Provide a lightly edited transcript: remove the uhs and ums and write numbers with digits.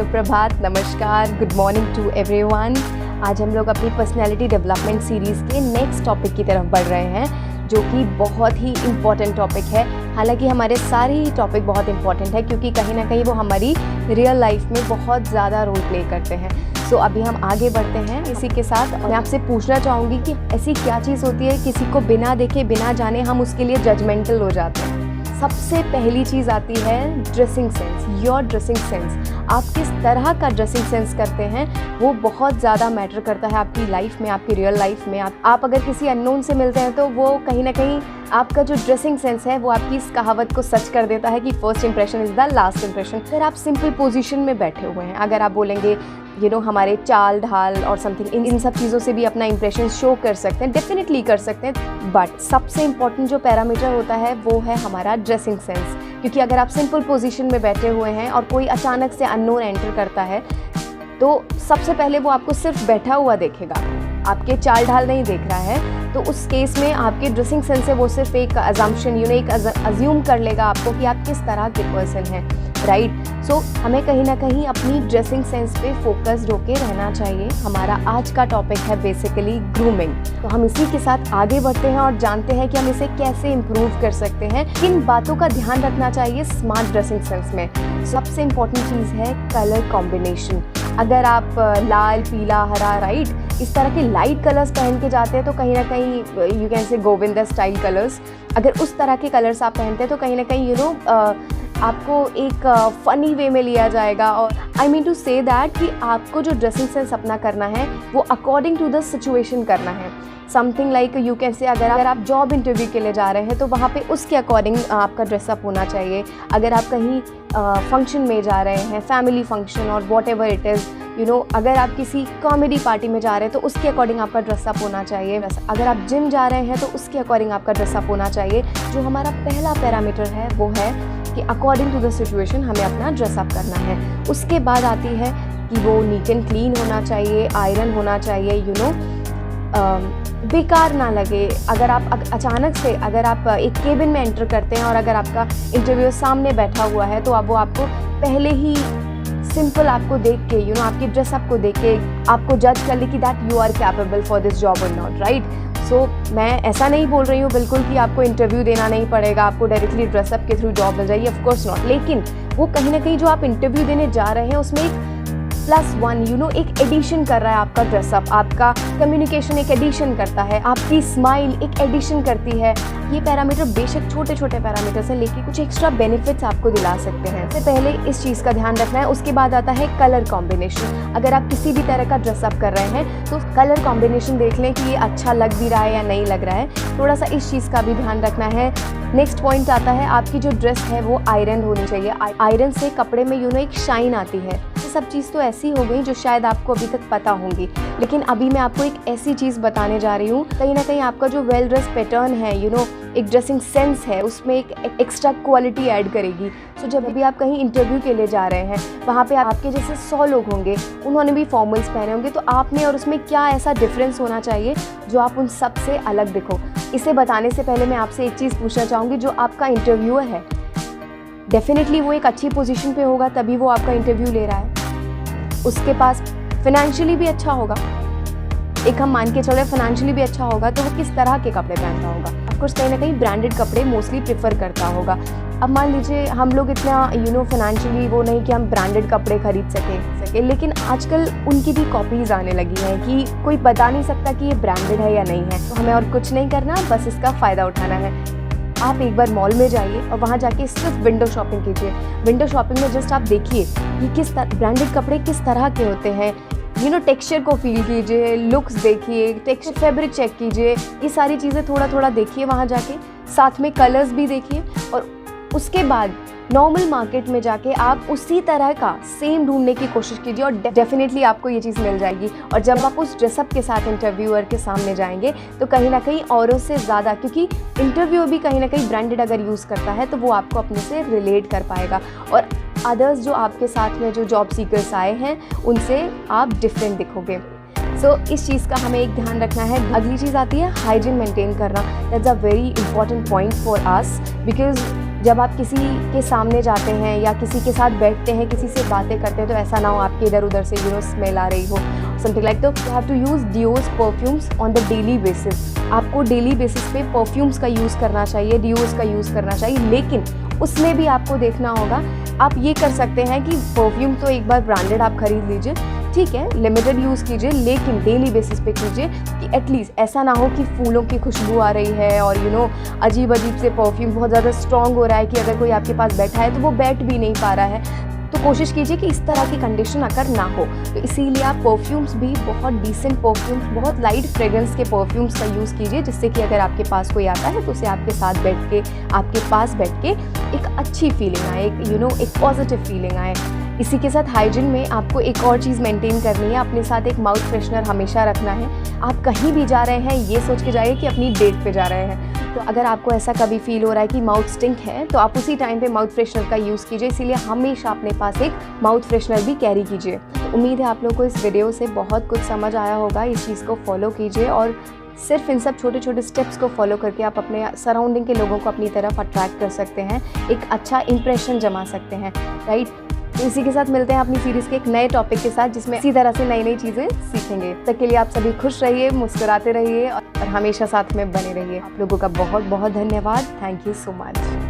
सुप्रभात, नमस्कार, good morning to everyone. आज हम लोग अपनी पर्सनैलिटी डेवलपमेंट सीरीज़ के नेक्स्ट टॉपिक की तरफ बढ़ रहे हैं, जो कि बहुत ही इम्पॉर्टेंट टॉपिक है। हालांकि हमारे सारे ही टॉपिक बहुत इम्पॉर्टेंट है, क्योंकि कहीं ना कहीं वो हमारी रियल लाइफ में बहुत ज़्यादा रोल प्ले करते हैं। सो अभी हम आगे बढ़ते हैं। इसी के साथ मैं आपसे पूछना चाहूँगी कि ऐसी क्या चीज़ होती है किसी को बिना देखे बिना जाने हम उसके लिए जजमेंटल हो जाते हैं। सबसे पहली चीज़ आती है dressing sense, your dressing sense. आप किस तरह का ड्रेसिंग सेंस करते हैं वो बहुत ज़्यादा मैटर करता है आपकी लाइफ में, आपकी रियल लाइफ में। आप अगर किसी अननोन से मिलते हैं तो वो कहीं ना कहीं आपका जो ड्रेसिंग सेंस है वो आपकी इस कहावत को सच कर देता है कि first impression is the last impression. अगर आप सिंपल पोजीशन में बैठे हुए हैं, अगर आप बोलेंगे हमारे चाल ढाल और समथिंग इन सब चीज़ों से भी अपना इंप्रेशन शो कर सकते हैं, डेफिनेटली कर सकते हैं। बट सबसे इम्पॉर्टेंट जो पैरामीटर होता है वो है हमारा ड्रेसिंग सेंस। क्योंकि अगर आप सिंपल पोजीशन में बैठे हुए हैं और कोई अचानक से अननोन एंटर करता है तो सबसे पहले वो आपको सिर्फ बैठा हुआ देखेगा, आपके चाल ढाल नहीं देख रहा है। तो उस केस में आपके ड्रेसिंग सेंस से वो सिर्फ एक अजम्पशन एक अज्यूम कर लेगा आपको कि आप किस तरह के पर्सन हैं, राइट। सो हमें कहीं ना कहीं अपनी ड्रेसिंग सेंस पे फोकस्ड होके रहना चाहिए। हमारा आज का टॉपिक है बेसिकली ग्रूमिंग। तो हम इसी के साथ आगे बढ़ते हैं और जानते हैं कि हम इसे कैसे इम्प्रूव कर सकते हैं, किन बातों का ध्यान रखना चाहिए स्मार्ट ड्रेसिंग सेंस में। सबसे इम्पॉर्टेंट चीज़ है कलर कॉम्बिनेशन। अगर आप लाल, पीला, हरा, राइट, इस तरह के लाइट कलर्स पहन के जाते हैं तो कहीं ना कहीं you can say Govinda style colours. अगर उस तरह के कलर्स आप पहनते हैं तो कहीं ना कहीं आपको एक फ़नी वे में लिया जाएगा। और I mean to say that कि आपको जो ड्रेसिंग सेंस अपना करना है वो अकॉर्डिंग टू द सिचुएशन करना है। Something like you can say अगर आप जॉब इंटरव्यू के लिए जा रहे हैं तो वहाँ पे उसके अकॉर्डिंग आपका ड्रेसअप होना चाहिए। अगर आप कहीं फंक्शन में जा रहे हैं, फैमिली फंक्शन और वॉट एवर इट इज़, अगर आप किसी कॉमेडी पार्टी में जा रहे हैं तो उसके अकॉर्डिंग आपका ड्रेसअप होना चाहिए। अगर आप जिम जा रहे हैं तो उसके अकॉर्डिंग आपका ड्रेसअप होना चाहिए। जो हमारा पहला पैरामीटर है वो है कि अकॉर्डिंग टू द सिचुएशन हमें अपना ड्रेसअप करना है। उसके बाद आती है कि वो नीट एंड क्लीन होना चाहिए, आयरन होना चाहिए, बेकार ना लगे। अगर आप अचानक से अगर आप एक केबिन में एंटर करते हैं और अगर आपका इंटरव्यूअर सामने बैठा हुआ है तो अब वो आपको पहले ही सिंपल आपको देख के आपकी ड्रेसअप को देख के आपको जज कर ले कि that you are capable for this job और नॉट, राइट। सो मैं ऐसा नहीं बोल रही हूँ बिल्कुल कि आपको इंटरव्यू देना नहीं पड़ेगा, आपको डायरेक्टली ड्रेसअप के थ्रू जॉब मिल जाएगी, ऑफ कोर्स नॉट। लेकिन वो कहीं ना कहीं जो आप इंटरव्यू देने जा रहे हैं उसमें एक +1 एक एडिशन कर रहा है आपका ड्रेसअप। आपका कम्युनिकेशन एक एडिशन करता है, आपकी स्माइल एक एडिशन करती है। ये पैरामीटर बेशक छोटे छोटे पैरामीटर्स हैं लेकिन कुछ एक्स्ट्रा बेनिफिट्स आपको दिला सकते हैं। सबसे पहले इस चीज़ का ध्यान रखना है। उसके बाद आता है कलर कॉम्बिनेशन। अगर आप किसी भी तरह का ड्रेसअप कर रहे हैं तो कलर कॉम्बिनेशन देख लें कि ये अच्छा लग भी रहा है या नहीं लग रहा है। थोड़ा सा इस चीज़ का भी ध्यान रखना है। नेक्स्ट पॉइंट आता है आपकी जो ड्रेस है वो आयरन होनी चाहिए। आयरन से कपड़े में एक शाइन आती है। ये सब चीज़ तो ऐसी हो गई जो शायद आपको अभी तक पता होंगी, लेकिन अभी मैं आपको एक ऐसी चीज़ बताने जा रही हूँ। कहीं ना कहीं आपका जो वेल ड्रेस पैटर्न है, एक ड्रेसिंग सेंस है, उसमें एक एक्स्ट्रा क्वालिटी ऐड करेगी। सो जब भी आप कहीं इंटरव्यू के लिए जा रहे हैं वहाँ पे आपके जैसे 100 लोग होंगे, उन्होंने भी फॉर्मल्स पहने होंगे, तो आप में और उसमें क्या ऐसा डिफरेंस होना चाहिए जो आप उन सब से अलग दिखो। इसे बताने से पहले मैं आपसे एक चीज़ पूछना चाहूँगी। जो आपका इंटरव्यूअर है डेफिनेटली वो एक अच्छी पोजीशन पे होगा तभी वो आपका इंटरव्यू ले रहा है। उसके पास फाइनेंशियली भी अच्छा होगा, एक हम मान के चले फाइनेंशियली भी अच्छा होगा, तो वो किस तरह के कपड़े पहनता होगा। ऑफकोर्स कहीं ना कहीं ब्रांडेड कपड़े मोस्टली प्रेफर करता होगा। अब मान लीजिए हम लोग इतना फाइनेंशियली वो नहीं कि हम ब्रांडेड कपड़े खरीद सके, लेकिन आजकल उनकी भी कॉपीज़ आने लगी हैं कि कोई बता नहीं सकता कि ये ब्रांडेड है या नहीं है। तो हमें और कुछ नहीं करना, बस इसका फ़ायदा उठाना है। आप एक बार मॉल में जाइए और वहाँ जाके सिर्फ विंडो शॉपिंग कीजिए। विंडो शॉपिंग में जस्ट आप देखिए कि किस ब्रांडेड कपड़े किस तरह के होते हैं। टेक्सचर को फील कीजिए, लुक्स देखिए, टेक्सचर फैब्रिक चेक कीजिए, ये सारी चीज़ें थोड़ा थोड़ा देखिए वहाँ जाके। साथ में कलर्स भी देखिए और उसके बाद नॉर्मल मार्केट में जाके आप उसी तरह का सेम ढूंढने की कोशिश कीजिए और डेफिनेटली आपको ये चीज़ मिल जाएगी। और जब आप उस ड्रेसअप के साथ इंटरव्यूअर के सामने जाएंगे तो कहीं ना कहीं औरों से ज़्यादा, क्योंकि इंटरव्यूअर भी कहीं ना कहीं ब्रांडेड अगर यूज़ करता है तो वो आपको अपने से रिलेट कर पाएगा और अदर्स जो आपके साथ में जो जॉब सीकर्स आए हैं उनसे आप डिफरेंट दिखोगे। सो इस चीज़ का हमें एक ध्यान रखना है। अगली चीज़ आती है हाइजीन मेंटेन करना। That's a very important point for us because जब आप किसी के सामने जाते हैं या किसी के साथ बैठते हैं, किसी से बातें करते हैं, तो ऐसा ना हो आपके इधर उधर से स्मेल आ रही हो, समथिंग लाइक। तो you have to use deos, perfumes on the daily basis. आपको डेली बेसिस पे परफ्यूम्स का यूज़ करना चाहिए, डिओज का यूज़ करना चाहिए, लेकिन उसमें भी आपको देखना होगा। आप ये कर सकते हैं कि परफ्यूम तो एक बार ब्रांडेड आप खरीद लीजिए, ठीक है, लिमिटेड यूज़ कीजिए, लेकिन डेली बेसिस पे कीजिए कि एटलीस्ट ऐसा ना हो कि फूलों की खुशबू आ रही है और अजीब अजीब से परफ्यूम बहुत ज़्यादा स्ट्रॉन्ग हो रहा है कि अगर कोई आपके पास बैठा है तो वो बैठ भी नहीं पा रहा है। तो कोशिश कीजिए कि इस तरह की कंडीशन अगर ना हो। तो इसीलिए आप परफ्यूम्स भी बहुत डिसेंट परफ्यूम्स, बहुत लाइट फ्रेग्रेंस के परफ्यूम्स का यूज़ कीजिए, जिससे कि अगर आपके पास कोई आता है तो उसे आपके साथ बैठ के, आपके पास बैठ के एक अच्छी फीलिंग आए, एक पॉजिटिव फीलिंग आए। इसी के साथ हाइजीन में आपको एक और चीज़ मेंटेन करनी है, अपने साथ एक माउथ फ्रेशनर हमेशा रखना है। आप कहीं भी जा रहे हैं ये सोच के जाइए कि अपनी डेट पे जा रहे हैं। तो अगर आपको ऐसा कभी फील हो रहा है कि माउथ स्टिंक है, तो आप उसी टाइम पे माउथ फ्रेशनर का यूज़ कीजिए। इसीलिए हमेशा अपने पास एक माउथ फ्रेशनर भी कैरी कीजिए। तो उम्मीद है आप लोगों को इस वीडियो से बहुत कुछ समझ आया होगा। इस चीज़ को फॉलो कीजिए और सिर्फ इन सब छोटे छोटे स्टेप्स को फॉलो करके आप अपने सराउंडिंग के लोगों को अपनी तरफ अट्रैक्ट कर सकते हैं, एक अच्छा इंप्रेशन जमा सकते हैं, राइट। तो इसी के साथ मिलते हैं अपनी सीरीज़ के एक नए टॉपिक के साथ, जिसमें इसी तरह से नई नई चीज़ें सीखेंगे। तब तक के लिए आप सभी खुश रहिए, मुस्कुराते रहिए और हमेशा साथ में बने रहिए। आप लोगों का बहुत बहुत धन्यवाद। Thank you so much.